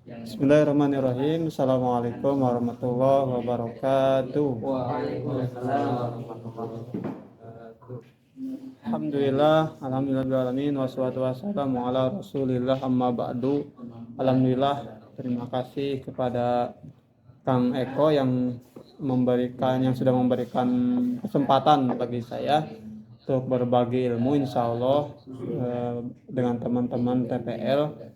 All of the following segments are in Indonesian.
Bismillahirrahmanirrahim. Assalamualaikum warahmatullahi wabarakatuh. Waalaikumsalam warahmatullahi wabarakatuh. Alhamdulillahirabbil wassalatu wassalamu ala Rasulillah amma ba'du. Alhamdulillah, terima kasih kepada Kang Eko yang sudah memberikan kesempatan bagi saya untuk berbagi ilmu, insya Allah dengan teman-teman TPL.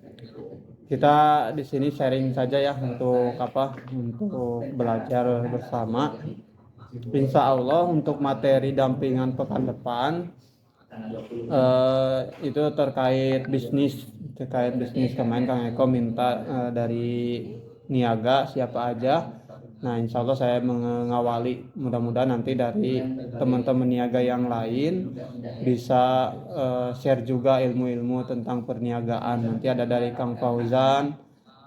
Kita di sini sharing saja ya untuk belajar bersama. Insya Allah untuk materi dampingan pekan depan itu terkait bisnis kemarin Kang Eko minta dari niaga siapa aja. Nah, insya Allah saya mengawali, mudah-mudahan nanti dari teman-teman niaga yang lain bisa share juga ilmu-ilmu tentang perniagaan. Nanti ada dari Kang Fauzan,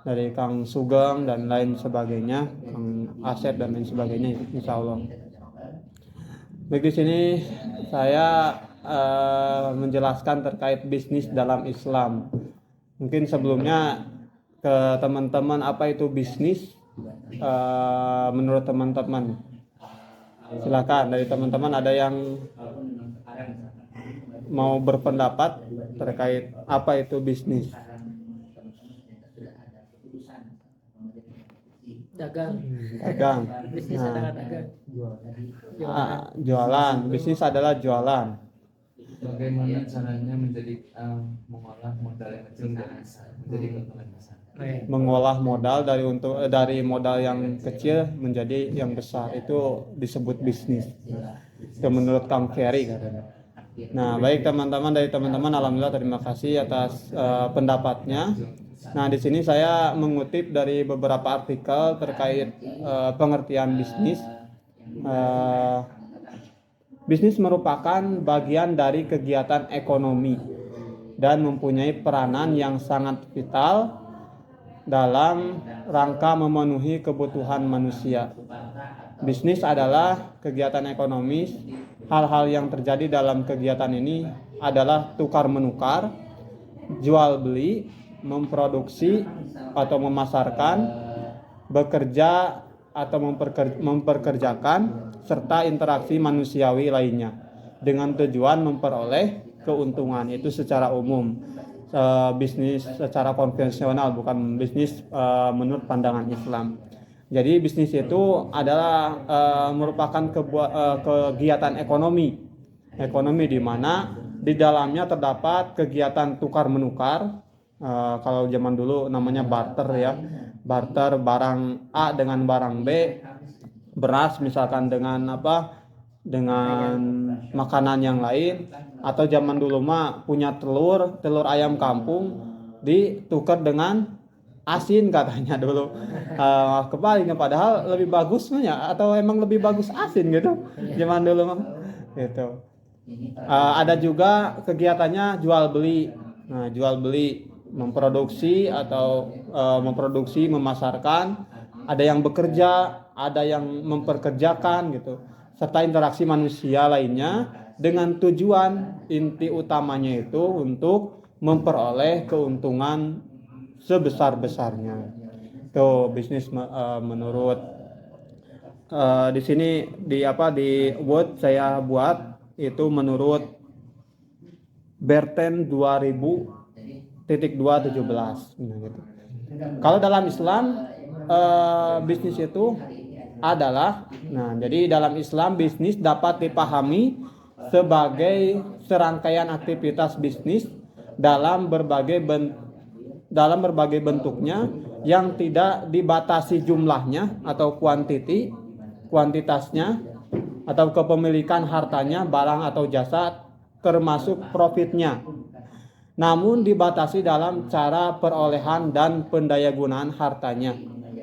dari Kang Sugeng dan lain sebagainya, Kang Asep dan lain sebagainya, insya Allah. Baik, di sini saya menjelaskan terkait bisnis dalam Islam. Mungkin sebelumnya ke teman-teman, apa itu bisnis menurut teman-teman? Silakan, dari teman-teman ada yang mau berpendapat terkait apa itu bisnis? Dagang. Bisnis Nah, adalah dagang. jualan. Bisnis adalah jualan. Bagaimana caranya mengolah modal yang kecil dan besar menjadi keuntungan besar? Mengolah modal dari modal yang kecil menjadi yang besar, itu disebut bisnis. Itu menurut Kang Ferry katanya. Nah, baik teman-teman, dari teman-teman alhamdulillah terima kasih atas pendapatnya. Nah, di sini saya mengutip dari beberapa artikel terkait pengertian bisnis. Bisnis merupakan bagian dari kegiatan ekonomi dan mempunyai peranan yang sangat vital dalam rangka memenuhi kebutuhan manusia. Bisnis adalah kegiatan ekonomis. Hal-hal yang terjadi dalam kegiatan ini adalah tukar menukar, jual beli, memproduksi atau memasarkan, bekerja atau memperkerjakan, serta interaksi manusiawi lainnya dengan tujuan memperoleh keuntungan. Itu secara umum. Bisnis secara konvensional, bukan bisnis menurut pandangan Islam. Jadi bisnis itu adalah merupakan kegiatan ekonomi di mana di dalamnya terdapat kegiatan tukar menukar. Kalau zaman dulu namanya barter ya, barter barang A dengan barang B, beras misalkan dengan makanan yang lain, atau zaman dulu mah punya telur ayam kampung ditukar dengan asin katanya dulu. Kebaliknya, padahal lebih bagusnya atau emang lebih bagus asin gitu zaman dulu mah gitu. Ada juga kegiatannya jual beli. Nah, jual beli memproduksi atau memproduksi, memasarkan, ada yang bekerja, ada yang memperkerjakan gitu, serta interaksi manusia lainnya dengan tujuan inti utamanya itu untuk memperoleh keuntungan sebesar-besarnya. Itu bisnis menurut di sini di Word saya buat itu menurut Berten 2000.217 gitu. Kalau dalam Islam bisnis itu adalah, jadi dalam Islam bisnis dapat dipahami sebagai serangkaian aktivitas bisnis dalam berbagai bentuknya yang tidak dibatasi jumlahnya atau kuantitasnya atau kepemilikan hartanya, barang atau jasa, termasuk profitnya, namun dibatasi dalam cara perolehan dan pendayagunaan hartanya.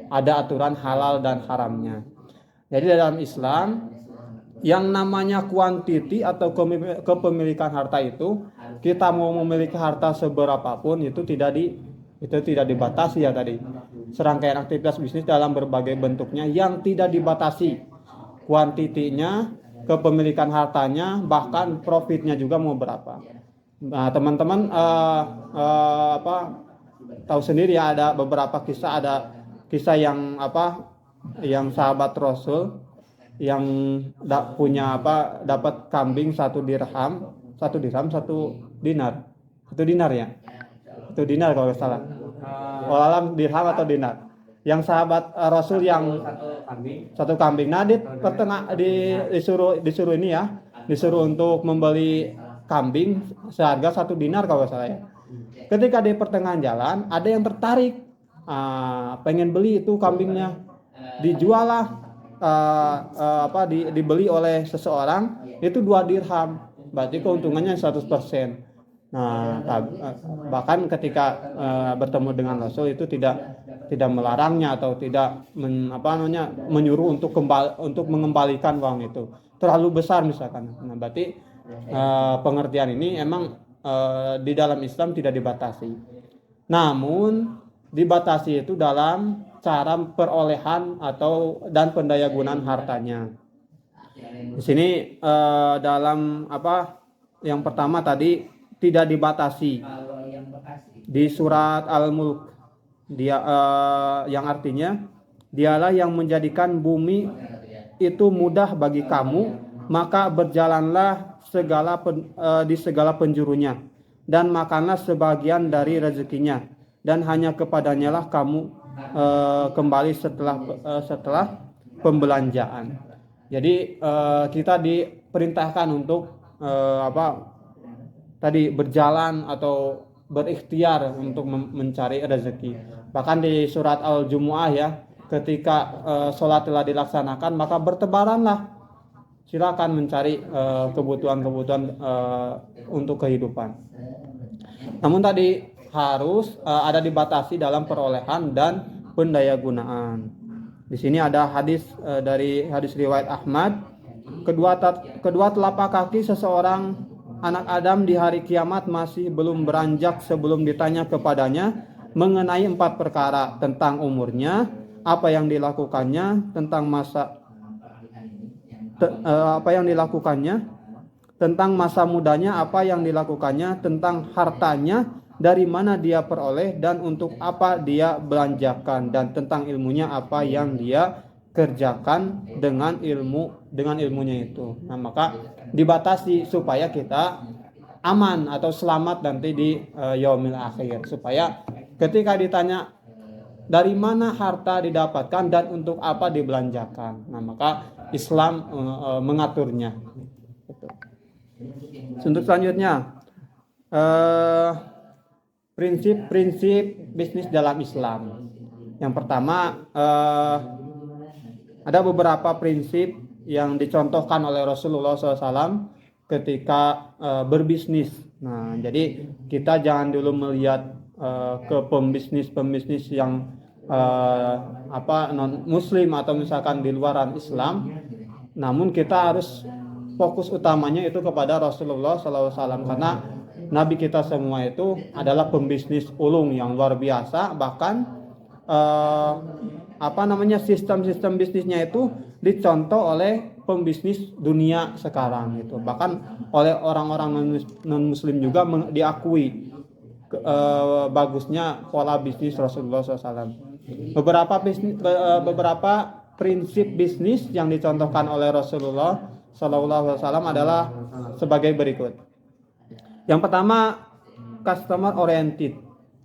Ada aturan halal dan haramnya. Jadi dalam Islam yang namanya kuantiti atau kepemilikan harta itu, kita mau memiliki harta seberapapun itu tidak dibatasi ya tadi. Serangkaian aktivitas bisnis dalam berbagai bentuknya yang tidak dibatasi kuantitinya, kepemilikan hartanya, bahkan profitnya juga mau berapa. Nah, teman-teman tahu sendiri ya, ada beberapa kisah, ada kisah yang yang sahabat Rasul yang punya dapat kambing 1 dirham 1 dinar ya, 1 dinar kalau nggak salah, walalam dirham atau dinar, yang sahabat Rasul yang satu kambing. Nah disuruh ini ya, disuruh untuk membeli kambing seharga 1 dinar kalau nggak salah ya. Ketika di pertengahan jalan ada yang tertarik, pengen beli itu kambingnya, dijual lah, dibeli oleh seseorang itu 2 dirham, berarti keuntungannya 100%. Nah, bahkan ketika bertemu dengan Rasul itu tidak melarangnya atau tidak menyuruh untuk mengembalikan uang itu terlalu besar misalkan. Nah, berarti pengertian ini emang di dalam Islam tidak dibatasi. Namun dibatasi itu dalam cara perolehan dan pendayagunaan hartanya. Di sini dalam yang pertama tadi tidak dibatasi di surat Al-Mulk, dia yang artinya dialah yang menjadikan bumi itu mudah bagi kamu, maka berjalanlah di segala penjurunya dan makanlah sebagian dari rezekinya, dan hanya kepadanya lah kamu kembali setelah pembelanjaan. Jadi kita diperintahkan untuk tadi berjalan atau berikhtiar untuk mencari rezeki. Bahkan di surat Al-Jumu'ah ya, ketika sholat telah dilaksanakan maka bertebaranlah, silakan mencari kebutuhan-kebutuhan untuk kehidupan. Namun tadi harus ada dibatasi dalam perolehan dan pendayagunaan. Di sini ada hadis dari hadis riwayat Ahmad, kedua telapak kaki seseorang anak Adam di hari kiamat masih belum beranjak sebelum ditanya kepadanya mengenai 4 perkara: tentang umurnya, apa yang dilakukannya, tentang tentang masa mudanya, apa yang dilakukannya, tentang hartanya, dari mana dia peroleh dan untuk apa dia belanjakan, dan tentang ilmunya, apa yang dia kerjakan dengan ilmunya itu. Nah, maka dibatasi supaya kita aman atau selamat nanti di yaumil akhir, supaya ketika ditanya dari mana harta didapatkan dan untuk apa dibelanjakan, nah maka Islam mengaturnya. Untuk selanjutnya prinsip-prinsip bisnis dalam Islam. Yang pertama, ada beberapa prinsip yang dicontohkan oleh Rasulullah SAW ketika berbisnis. Nah, jadi kita jangan dulu melihat ke pembisnis yang non Muslim atau misalkan di luaran Islam. Namun kita harus fokus utamanya itu kepada Rasulullah SAW, karena Nabi kita semua itu adalah pembisnis ulung yang luar biasa. Bahkan sistem bisnisnya itu dicontoh oleh pembisnis dunia sekarang gitu. Bahkan oleh orang-orang non muslim juga diakui bagusnya pola bisnis Rasulullah SAW. Beberapa prinsip bisnis yang dicontohkan oleh Rasulullah SAW adalah sebagai berikut. Yang pertama, customer oriented.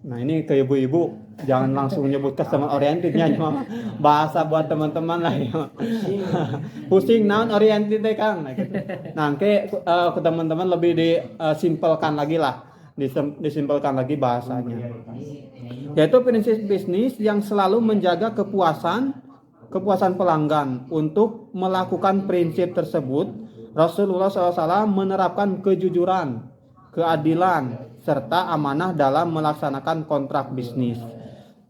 Nah, ini ke ibu-ibu jangan langsung nyebut customer orientednya, cuma bahasa buat teman-teman lah ya. Pusing naon oriented deh Kang. Nah, gitu. Nah, ke teman-teman lebih disimpelkan lagi lah, disimpelkan lagi bahasanya. Yaitu prinsip bisnis yang selalu menjaga kepuasan pelanggan. Untuk melakukan prinsip tersebut, Rasulullah SAW menerapkan kejujuran, keadilan, serta amanah dalam melaksanakan kontrak bisnis.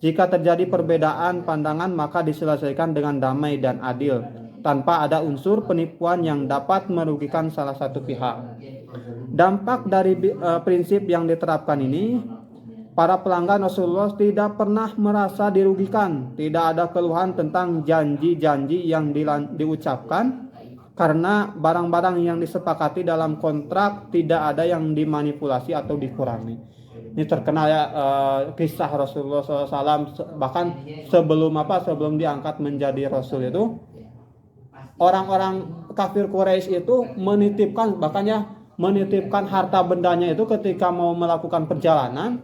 Jika terjadi perbedaan pandangan maka diselesaikan dengan damai dan adil, tanpa ada unsur penipuan yang dapat merugikan salah satu pihak. Dampak dari prinsip yang diterapkan ini, para pelanggan Rasulullah tidak pernah merasa dirugikan, tidak ada keluhan tentang janji-janji yang diucapkan, karena barang-barang yang disepakati dalam kontrak tidak ada yang dimanipulasi atau dikurangi. Ini terkenal ya, kisah Rasulullah SAW, bahkan sebelum diangkat menjadi Rasul itu, orang-orang kafir Quraisy itu menitipkan harta bendanya itu ketika mau melakukan perjalanan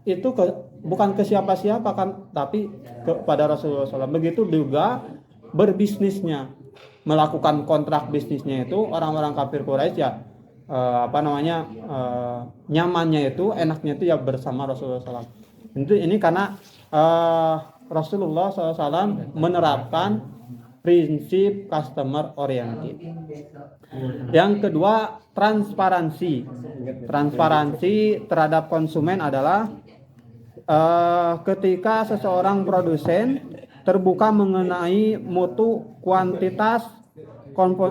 itu bukan ke siapa-siapa kan, tapi kepada Rasulullah SAW. Begitu juga berbisnisnya, melakukan kontrak bisnisnya itu orang-orang kafir Quraisy ya, nyamannya itu, enaknya itu ya bersama Rasulullah SAW. Ini karena Rasulullah SAW menerapkan prinsip customer oriented. Yang kedua, transparansi. Transparansi terhadap konsumen adalah ketika seseorang produsen terbuka mengenai mutu, kuantitas,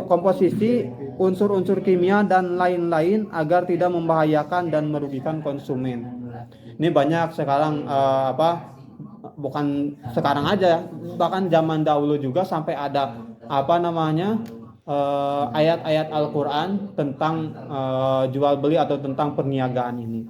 komposisi, unsur-unsur kimia dan lain-lain agar tidak membahayakan dan merugikan konsumen. Ini banyak sekarang bukan sekarang aja, bahkan zaman dahulu juga sampai ada ayat-ayat Al-Qur'an tentang jual beli atau tentang perniagaan ini.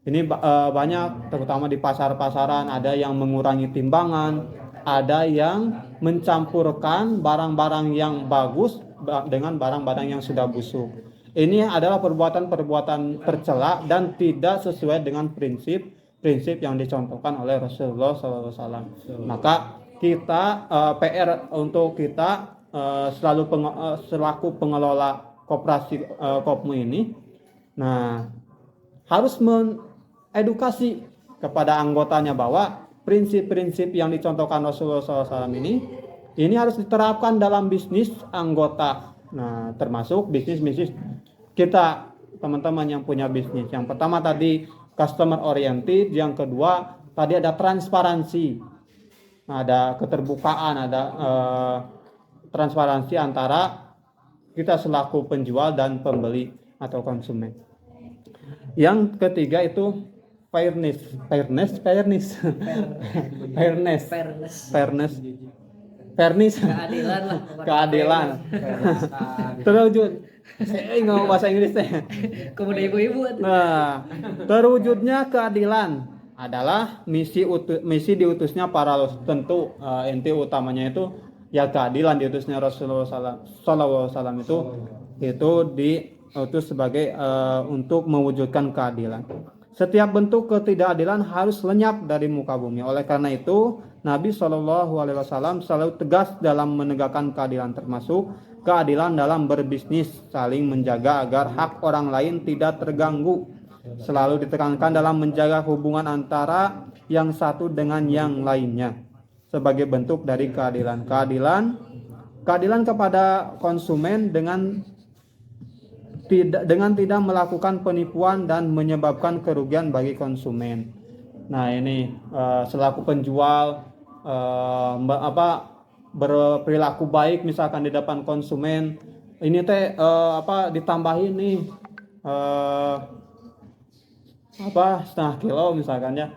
Ini banyak, terutama di pasar-pasaran, ada yang mengurangi timbangan, ada yang mencampurkan barang-barang yang bagus dengan barang-barang yang sudah busuk. Ini adalah perbuatan-perbuatan tercela dan tidak sesuai dengan prinsip yang dicontohkan oleh Rasulullah SAW. Maka kita PR untuk kita selaku pengelola koperasi Kopmu ini, nah, harus edukasi kepada anggotanya bahwa prinsip-prinsip yang dicontohkan Rasulullah SAW ini harus diterapkan dalam bisnis anggota. Nah, termasuk bisnis kita, teman-teman yang punya bisnis. Yang pertama tadi customer oriented, yang kedua tadi ada transparansi, ada keterbukaan, ada transparansi antara kita selaku penjual dan pembeli atau konsumen. Yang ketiga itu fairness. Keadilan. Terwujud. Saya ngomong bahasa Inggris teh. Kemudian ibu-ibu. Nah, terwujudnya keadilan adalah misi diutusnya para rasul. Tentu inti utamanya itu ya keadilan. Diutusnya Rasulullah SAW itu diutus sebagai untuk mewujudkan keadilan. Setiap bentuk ketidakadilan harus lenyap dari muka bumi. Oleh karena itu, Nabi SAW selalu tegas dalam menegakkan keadilan, termasuk keadilan dalam berbisnis, saling menjaga agar hak orang lain tidak terganggu. Selalu ditekankan dalam menjaga hubungan antara yang satu dengan yang lainnya sebagai bentuk dari keadilan. Keadilan kepada konsumen dengan tidak melakukan penipuan dan menyebabkan kerugian bagi konsumen. Nah, ini selaku penjual berperilaku baik misalkan di depan konsumen. Ini teh ditambahin nih setengah kilo misalkan ya.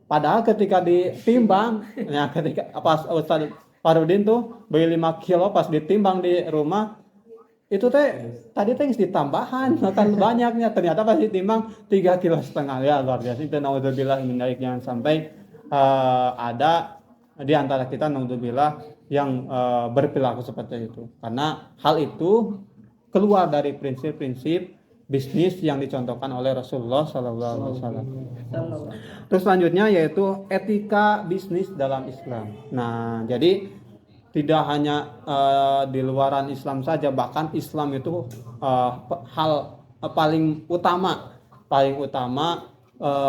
Padahal ketika ditimbang, ya ketika pas Ustaz Farudin tuh beli 5 kilo pas ditimbang di rumah, itu tadi ditambahan makan banyaknya, ternyata pas ditimbang 3,5 kilo ya, luar biasa. Itu naudzubillah min dzalik, jangan sampai ada di antara kita naudzubillah yang berperilaku seperti itu, karena hal itu keluar dari prinsip-prinsip bisnis yang dicontohkan oleh Rasulullah SAW. Terus selanjutnya yaitu etika bisnis dalam Islam. Nah, jadi tidak hanya di luaran Islam saja, bahkan Islam itu hal paling utama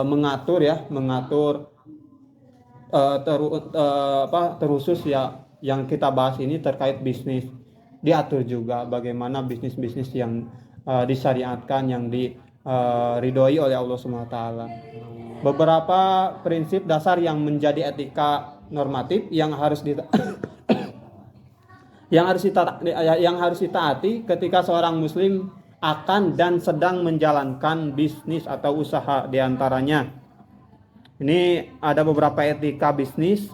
mengatur terusus ya, yang kita bahas ini terkait bisnis. Diatur juga bagaimana bisnis-bisnis yang disyariatkan, yang diridhoi oleh Allah SWT. Beberapa prinsip dasar yang menjadi etika normatif yang harus ditaati ketika seorang muslim akan dan sedang menjalankan bisnis atau usaha. Di antaranya ini ada beberapa etika bisnis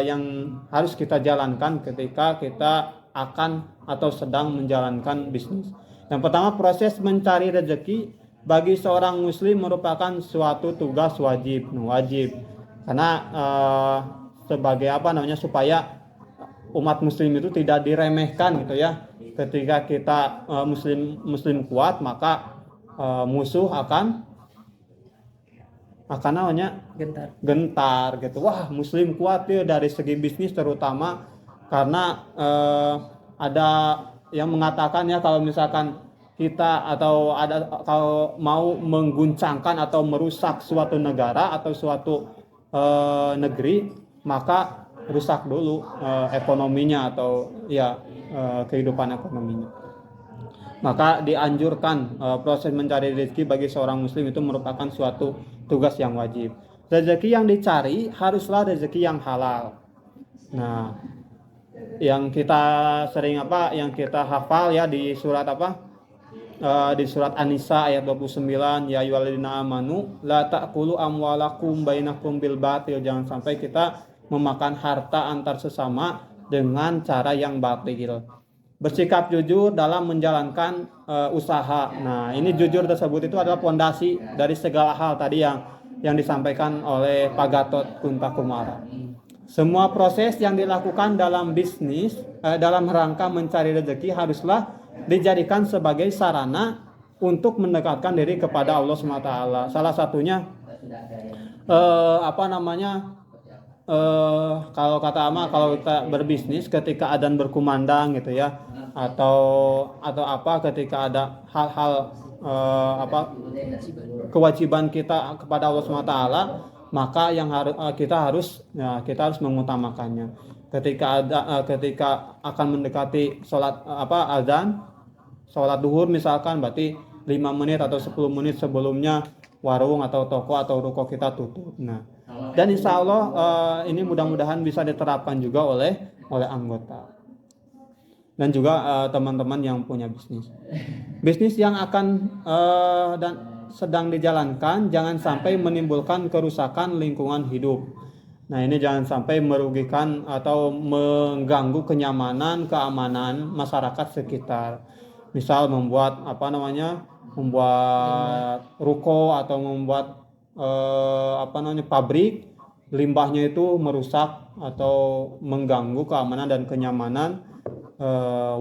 yang harus kita jalankan ketika kita akan atau sedang menjalankan bisnis. Yang pertama, proses mencari rezeki bagi seorang muslim merupakan suatu tugas wajib, karena sebagai apa namanya, supaya umat muslim itu tidak diremehkan gitu ya. Ketika kita muslim kuat, maka musuh akan namanya gentar gitu. Wah, muslim kuat ya dari segi bisnis terutama, karena ada yang mengatakan ya, kalau misalkan kita kalau mau mengguncangkan atau merusak suatu negara atau suatu negeri, maka rusak dulu ekonominya atau ya kehidupan ekonominya. Maka dianjurkan proses mencari rezeki bagi seorang muslim itu merupakan suatu tugas yang wajib. Rezeki yang dicari haruslah rezeki yang halal. Nah, yang kita yang kita hafal ya di surat di surat An-Nisa ayat 29, ya ayyuhalladzina amanu la ta'kulu amwalakum bainakum bil batil. Jangan sampai kita memakan harta antar sesama dengan cara yang batil. Bersikap jujur dalam menjalankan usaha. Nah, ini jujur tersebut itu adalah fondasi dari segala hal tadi yang disampaikan oleh Pak Gatot Kuntakumara. Semua proses yang dilakukan dalam bisnis dalam rangka mencari rezeki haruslah dijadikan sebagai sarana untuk mendekatkan diri kepada Allah SWT. Salah satunya kalau kata Ama, kalau kita berbisnis ketika adzan berkumandang gitu ya, atau ketika ada hal-hal kewajiban kita kepada Allah SWT, maka yang kita harus mengutamakannya. Ketika akan mendekati adzan sholat duhur misalkan, berarti 5 menit atau 10 menit sebelumnya warung atau toko atau ruko kita tutup. Nah, dan insya Allah ini mudah-mudahan bisa diterapkan juga oleh anggota dan juga teman-teman yang punya bisnis yang akan dan sedang dijalankan, jangan sampai menimbulkan kerusakan lingkungan hidup. Nah, ini jangan sampai merugikan atau mengganggu kenyamanan, keamanan masyarakat sekitar. Misal membuat ruko atau membuat pabrik, limbahnya itu merusak atau mengganggu keamanan dan kenyamanan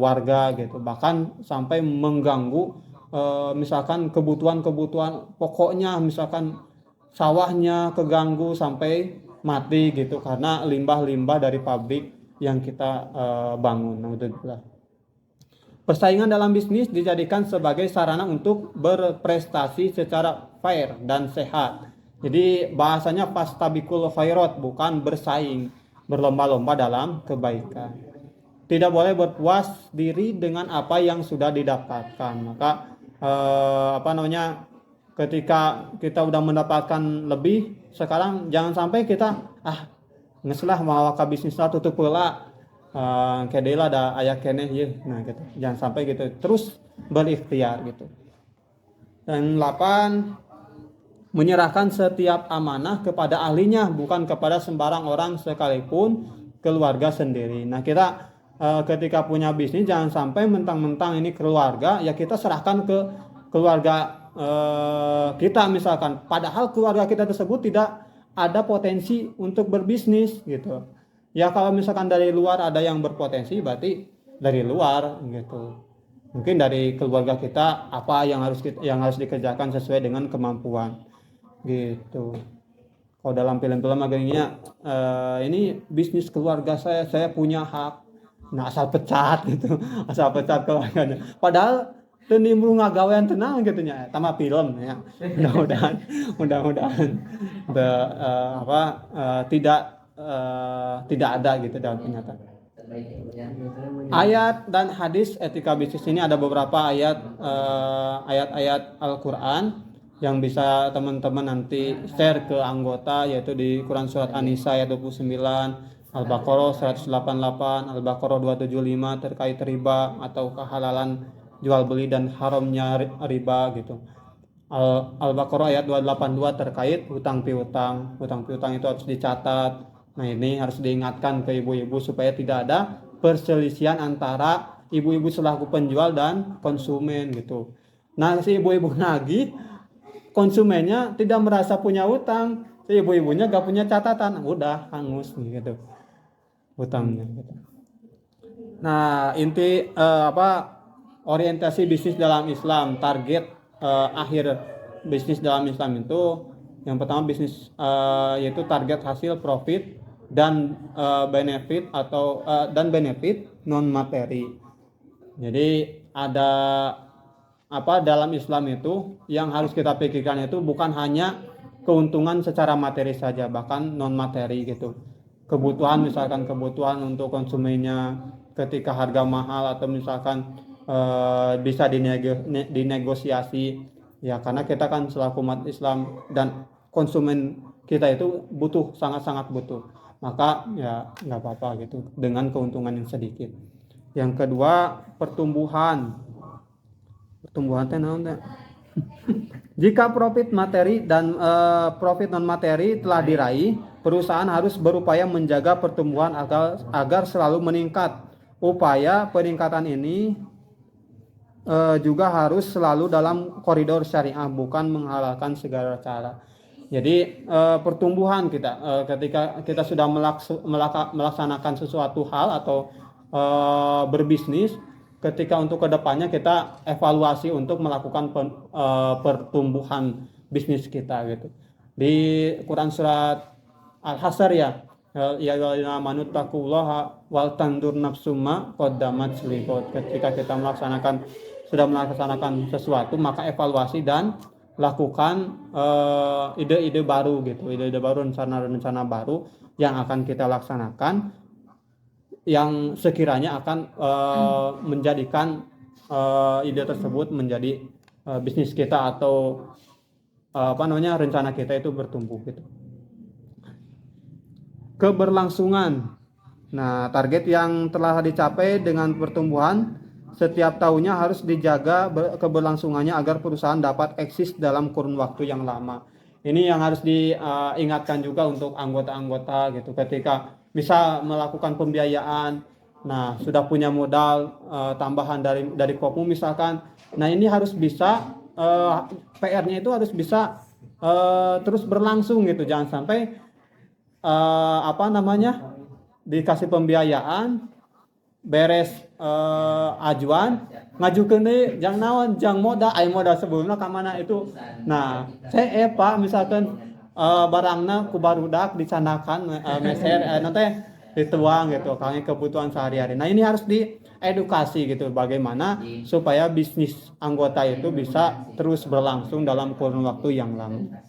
warga gitu. Bahkan sampai mengganggu misalkan kebutuhan pokoknya, misalkan sawahnya keganggu sampai mati gitu karena limbah-limbah dari pabrik yang kita bangun. Persaingan dalam bisnis dijadikan sebagai sarana untuk berprestasi secara fair dan sehat. Jadi bahasanya fastabiqul khairat, bukan bersaing, berlomba-lomba dalam kebaikan. Tidak boleh berpuas diri dengan apa yang sudah didapatkan. Maka ketika kita udah mendapatkan lebih, sekarang jangan sampai kita ngeslah mau ka bisnisna tutup heula. Kedela ada aya keneh ya. Nah gitu. Jangan sampai gitu. Terus berikhtiar gitu. Dan 8, menyerahkan setiap amanah kepada ahlinya, bukan kepada sembarang orang sekalipun keluarga sendiri. Nah, kita ketika punya bisnis jangan sampai mentang-mentang ini keluarga ya kita serahkan ke keluarga kita misalkan, padahal keluarga kita tersebut tidak ada potensi untuk berbisnis gitu. Ya kalau misalkan dari luar ada yang berpotensi, berarti dari luar gitu. Mungkin dari keluarga kita apa yang harus dikerjakan sesuai dengan kemampuan gitu. Kalau dalam film-film agaknya ini bisnis keluarga saya punya hak. Nah, asal pecat gitu, asal pecat keluarganya. Padahal tenimbrung ngagawean tenang gitu nya, tambah film ya. Mudah-mudahan tidak ada gitu dalam kenyataan. Ayat dan hadis etika bisnis ini ada beberapa ayat-ayat Al-Qur'an yang bisa teman-teman nanti share ke anggota, yaitu di Quran surat An-Nisa ayat 29, Al-Baqarah 188, Al-Baqarah 275 terkait riba atau kehalalan jual beli dan haramnya riba gitu. Al-Baqarah ayat 282 terkait hutang piutang. Hutang piutang itu harus dicatat. Nah, ini harus diingatkan ke ibu-ibu supaya tidak ada perselisihan antara ibu-ibu selaku penjual dan konsumen gitu. Nah, si ibu-ibu nagih, konsumennya tidak merasa punya utang, si ibu-ibunya gak punya catatan, udah hangus gitu utangnya gitu. Nah, inti orientasi bisnis dalam Islam, target akhir bisnis dalam Islam itu yang pertama bisnis yaitu target hasil profit dan benefit dan benefit non materi. Jadi ada dalam Islam itu yang harus kita pikirkan itu bukan hanya keuntungan secara materi saja, bahkan non materi gitu. Kebutuhan, misalkan kebutuhan untuk konsumennya ketika harga mahal, atau misalkan bisa dinegosiasi ya, karena kita kan selaku umat Islam dan konsumen kita itu butuh, sangat-sangat butuh, maka ya nggak apa-apa gitu dengan keuntungan yang sedikit. Yang kedua, pertumbuhan teh naon teh. Jika profit materi dan profit non materi telah diraih, perusahaan harus berupaya menjaga pertumbuhan agar selalu meningkat. Upaya peningkatan ini juga harus selalu dalam koridor syariah, bukan menghalalkan segala cara. Jadi pertumbuhan kita ketika kita sudah melaksanakan sesuatu hal atau berbisnis, ketika untuk kedepannya kita evaluasi untuk melakukan pertumbuhan bisnis kita gitu. Di Quran surat Al-Hasr ya ayyuhallazina taqullaha wal tandur nafsum ma qaddamat liqad. Ketika kita sudah melaksanakan sesuatu, maka evaluasi dan lakukan ide-ide baru gitu, ide-ide baru, rencana-rencana baru yang akan kita laksanakan, yang sekiranya akan menjadikan ide tersebut menjadi bisnis kita atau rencana kita itu bertumbuh gitu. Keberlangsungan. Nah, target yang telah dicapai dengan pertumbuhan setiap tahunnya harus dijaga keberlangsungannya agar perusahaan dapat eksis dalam kurun waktu yang lama. Ini yang harus diingatkan juga untuk anggota-anggota gitu, ketika bisa melakukan pembiayaan, nah sudah punya modal tambahan dari Kopmu misalkan, nah ini harus bisa PR-nya itu harus bisa terus berlangsung gitu, jangan sampai dikasih pembiayaan beres ajuan ngajukeun deui jang modal sebelumnya ka mana itu. Nah, saya Pak misalkan barangna ku barudak dicanakan meser teh dituang gitu kangge kebutuhan sehari-hari. Nah, ini harus diedukasi gitu, bagaimana supaya bisnis anggota itu bisa terus berlangsung dalam kurun waktu yang lama.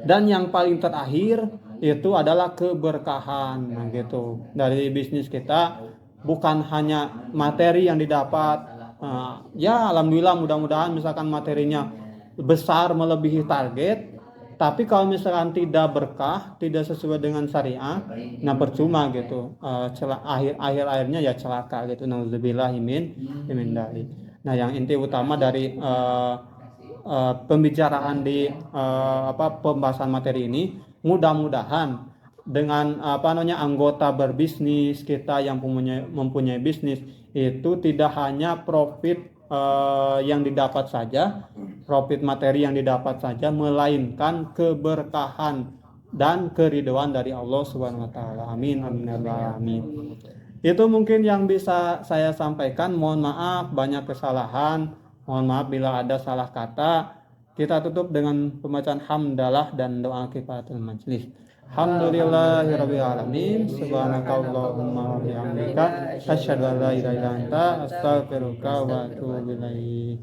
Dan yang paling terakhir itu adalah keberkahan. Nah, gitu. Dari bisnis kita bukan hanya materi yang didapat. Ya alhamdulillah, mudah-mudahan misalkan materinya besar melebihi target, tapi kalau misalkan tidak berkah, tidak sesuai dengan syariah, nah percuma gitu. Akhirnya ya celaka gitu. Nauzubillahi min dzalik. Nah, yang inti utama dari pembicaraan di pembahasan materi ini, mudah-mudahan dengan anggota berbisnis kita yang mempunyai bisnis itu tidak hanya profit yang didapat saja, profit materi yang didapat saja, melainkan keberkahan dan keridhaan dari Allah Subhanahu wa taala. Amin amin amin. Itu mungkin yang bisa saya sampaikan. Mohon maaf banyak kesalahan. Mohon maaf bila ada salah kata. Kita tutup dengan pembacaan hamdalah dan doa kifaratul majlis. Alhamdulillahirabbil alamin. Subhanakallahumma wa bihamdika asyhadu an la ilaha illa anta astaghfiruka wa atubu ilaik.